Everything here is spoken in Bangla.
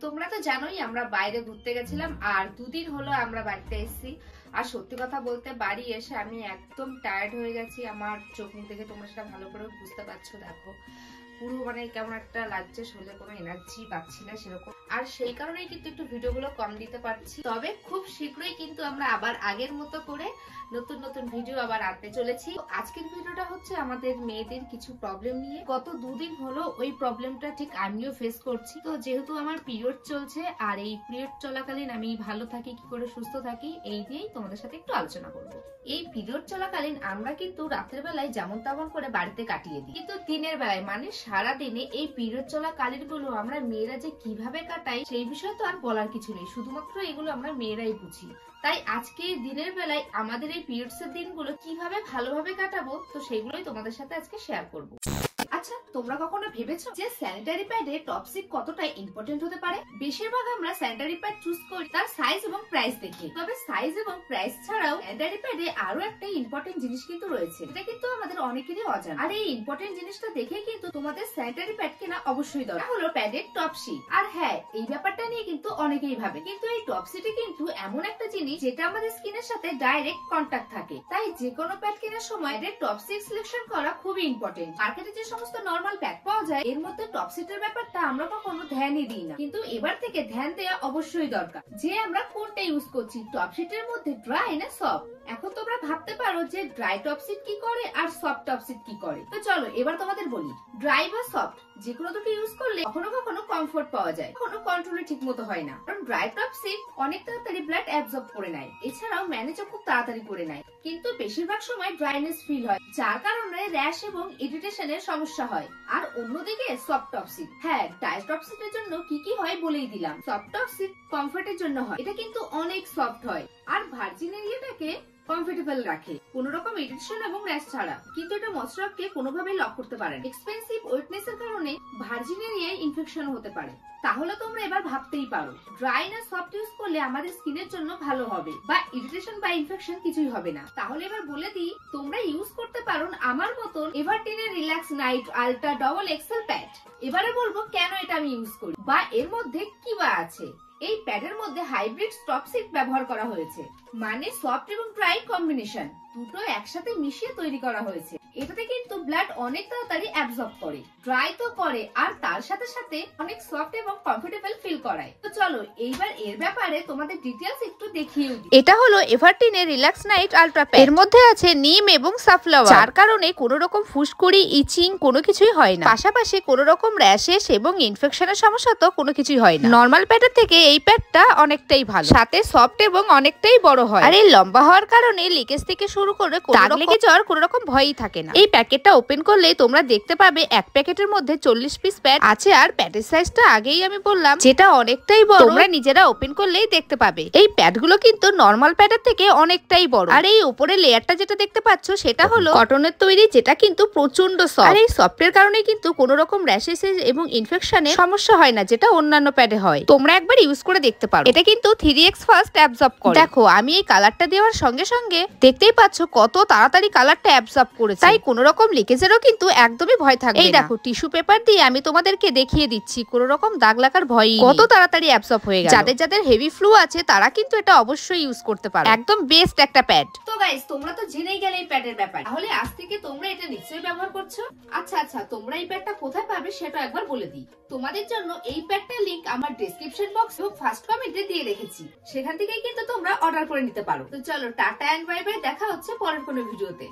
তোমরা তো জানোই আমরা বাইরে ঘুরতে গেছিলাম আর দুদিন হলো আমরা বাড়িতে এসেছি। আর সত্যি কথা বলতে বাড়ি এসে আমি একদম টায়ার্ড হয়ে গেছি। আমার চোখ মুখ দেখে তোমরা সেটা ভালো করে বুঝতে পারছো। দেখো পুরো মানে কেমন একটা লাগছে, শরীরে কোনো এনার্জি পাচ্ছি না সেরকম। আর সেই কারণেই কিন্তু একটু ভিডিওগুলো কম দিতে পারছি। তবে খুব শীঘ্রই কিন্তু আমরা আবার আগের মতো করে নতুন নতুন ভিডিও আবার আনতে চলেছি। আজকের ভিডিওটা হচ্ছে আমাদের মেয়েদের কিছু প্রবলেম নিয়ে। গত দুদিন হলো ওই প্রবলেমটা ঠিক আমিও ফেস করছি। তো যেহেতু আমার পিরিয়ড চলছে আর এই পিরিয়ড চলাকালীন আমি ভালো থাকি কি করে সুস্থ থাকি এই নিয়েই তোমাদের সাথে একটু আলোচনা করবো। এই পিরিয়ড চলাকালীন আমরা কিন্তু রাতের বেলায় যেমন তেমন করে বাড়িতে কাটিয়ে দিই, কিন্তু দিনের বেলায় মানে সারা দিনে এই পিরিয়ড চলাকালীন গুলো আমরা মেয়েরা যে কিভাবে কাটাই সেই বিষয়ে তো আর বলার কিছু নেই, শুধুমাত্র এগুলো আমরা মেয়েরাই বুঝি। তাই আজকে দিনের বেলায় আমাদের এই পিরিয়ডস এর দিনগুলো কিভাবে ভালোভাবে কাটাবো তো সেগুলোই তোমাদের সাথে আজকে শেয়ার করবো। আচ্ছা, তোমরা কখনো ভেবেছো যে স্যানিটারি প্যাডে টপসিক কতটা ইম্পর্টেন্ট হতে পারে? বেশিরভাগ আমরা স্যানিটারি প্যাড চুজ করি তার সাইজ এবং প্রাইস দেখে। তবে সাইজ এবং প্রাইস ছাড়াও স্যানিটারি প্যাডে আরো একটা ইম্পর্টেন্ট জিনিস কিন্তু রয়েছে, এটা কিন্তু আমাদের অনেকেরই অজানা। আর এই ইম্পর্টেন্ট জিনিসটা দেখে কিন্তু তোমাদের স্যানিটারি প্যাড কেনা অবশ্যই দরকার। হলো প্যাডের টপসিট। আর হ্যাঁ, এই ব্যাপারটা নিয়ে কিন্তু অনেকেই ভাবে, কিন্তু এই টপসিটে কিন্তু এমন একটা জিনিস যেটা আমাদের স্কিনের সাথে ডাইরেক্ট কন্টাক্ট থাকে। তাই যে কোনো প্যাড কেনার সময় এর টপসিট সিলেকশন করা খুবই ইম্পর্টেন্ট। মার্কেটে যে সমস্ত নরমাল প্যাক পাওয়া যায় এর মধ্যে টপসিটের ব্যাপারটা আমরা কখনো ধ্যানই দিই না, কিন্তু এবার থেকে ধ্যান দেওয়া অবশ্যই দরকার যে আমরা কোনটা ইউজ করছি, টপসিটের মধ্যে ড্রাই না সফট। এখন তোমরা ভাবতে পারো যে ড্রাই টপসিট কি করে আর সফট টপসিট কি করে। তো চলো এবার তোমাদের বলি, ড্রাই বা সফট যে কোনো দুটো ইউজ করলে কখনো কখনো কমফোর্ট পাওয়া যায়, কখনো কন্ট্রোলে ঠিক মতো হয় না। কারণ ড্রাই টপসিট অনেক তাড়াতাড়ি ব্লাড অ্যাবজর্ব করে নেয়, এছাড়াও ম্যানেজও খুব তাড়াতাড়ি করে নেয়, কিন্তু বেশিরভাগ সময় ড্রাইনেস ফিল হয় যার কারণে র্যাশ এবং ইরিটেশনের সমস্যা হয়। আর অন্যদিকে সফট টপসিট, হ্যাঁ ড্রাই টপসিটের জন্য কি কি হয় বলেই দিলাম। সফট টপসিট কমফোর্টের জন্য হয়, এটা কিন্তু অনেক সফট হয় আর ভার্জিন এরিয়াটাকে কমফোর্টেবল রাখে কোন রকম ইরিটেশন এবং র্যাশ ছাড়া, কিন্তু এটা ময়শ্চারকে কোনোভাবেই লক করতে পারে না। এক্সপেন্সিভ ওয়েটনেস এর কারণে ভার্জিন এরিয়ায় ইনফেকশন হতে পারে। তাহলে তোমরা এবার ভাবতেই পারো ড্রাই না সফট ইউজ করলে আমাদের স্কিনের জন্য ভালো হবে বা ইরিটেশন বা ইনফেকশন কিছুই হবে না। তাহলে এবার বলে দিই, তোমরা ইউজ করতে পারো আমার মতন এভারটিনের relax night ultra double excel pad. এবারে বলবো কেন এটা আমি ইউজ করি বা এর মধ্যে কি বা আছে। এই প্যাডের মধ্যে হাইব্রিড টপসিট ব্যবহার করা হয়েছে, মানে সফট এবং ড্রাই কম্বিনেশন দুটো একসাথে মিশিয়ে তৈরি করা হয়েছে। এটাতে কিন্তু ব্লাড অনেক তাড়াতাড়ি অ্যাবজর্ব করে, ড্রাই তো করে আর তার সাথে সাথে অনেক সফট এবং কমফোর্টেবল ফিল করায়। তো চলো এইবার এর ব্যাপারে তোমাদের ডিটেইলস একটু দেখিয়ে দিই। এটা হলো এভারটিনের রিল্যাক্স নাইট আলট্রা প্যাড। এর মধ্যে আছে নিম এবং সানফ্লাওয়ার, যার কারণে কোনো রকম ফুসকুড়ি ইচিং কোনো কিছুই হয় না। পাশাপাশি কোনো রকম র্যাশেস এবং ইনফেকশনের সমস্যা তো কোনো কিছুই হয় না। নরমাল প্যাডের থেকে এই প্যাডটা অনেকটাই ভালো, সাথে সফট এবং অনেকটাই বড় হয়। আর এই লম্বা হওয়ার কারণে লিকেজ থেকে শুরু করে দাগ লেগে যাওয়ার কোনো রকম ভয়ই থাকে না। এই প্যাকেটটা ওপেন করলে তোমরা দেখতে পাবে এক প্যাকেটের মধ্যে 40 পিস প্যাড আছে। আর প্যাডের সাইজটা আগেই আমি বললাম যেটা অনেকটাই বড়, তোমরা নিজেরা ওপেন করলেই দেখতে পাবে। এই প্যাডগুলো কিন্তু নরমাল প্যাডের থেকে অনেকটাই বড়। আর এই উপরে লেয়ারটা যেটা দেখতে পাচ্ছ সেটা হলো কটনের তৈরি, যেটা কিন্তু প্রচন্ড সফট। আর এই সফটের কারণে কিন্তু কোনো রকম র্যাশেস এবং ইনফেকশনের সমস্যা হয় না, যেটা অন্যান্য প্যাডে হয়। তোমরা একবার ইউজ করে দেখতে পারো। এটা কিন্তু 3x ফাস্ট অ্যাবজর্ব করে। দেখো আমি এই কালারটা দেওয়ার সঙ্গে সঙ্গে দেখতেই পাচ্ছ কত তাড়াতাড়ি কালারটা অ্যাবজর্ব করেছে, তাই কোনো রকম লিকেজেরও কিন্তু একদমই ভয় থাকবে না। এই দেখো টিস্যু পেপার দিয়ে আমি তোমাদেরকে দেখিয়ে দিচ্ছি, কোনো রকম দাগ লাগার ভয় কত তাড়াতাড়ি অ্যাবজর্ব হয়ে গেল। যাদের যাদের হেভি ফ্লু আছে তারা কিন্তু এটা অবশ্যই ইউজ করতে পারো, একদম বেস্ট একটা প্যাড। তো গাইস তোমরা তো জেনেই গেলে এই প্যাডের ব্যাপার, তাহলে আজ থেকে তোমরা এটা নিশ্চয়ই ব্যবহার করছো। আচ্ছা তোমরা এই প্যাডটা কোথায় পাবে সেটা একবার বলে দিই। তোমাদের জন্য এই প্যাডটার লিংক আমার ডেসক্রিপশন বক্স এবং ফার্স্ট কমেন্টে দিয়ে রেখেছি, সেখান থেকেই কিন্তু তোমরা অর্ডার করে নিতে পারো। তো চলো টাটা এন্ড বাই বাই, দেখা হচ্ছে পরের কোনো ভিডিওতে।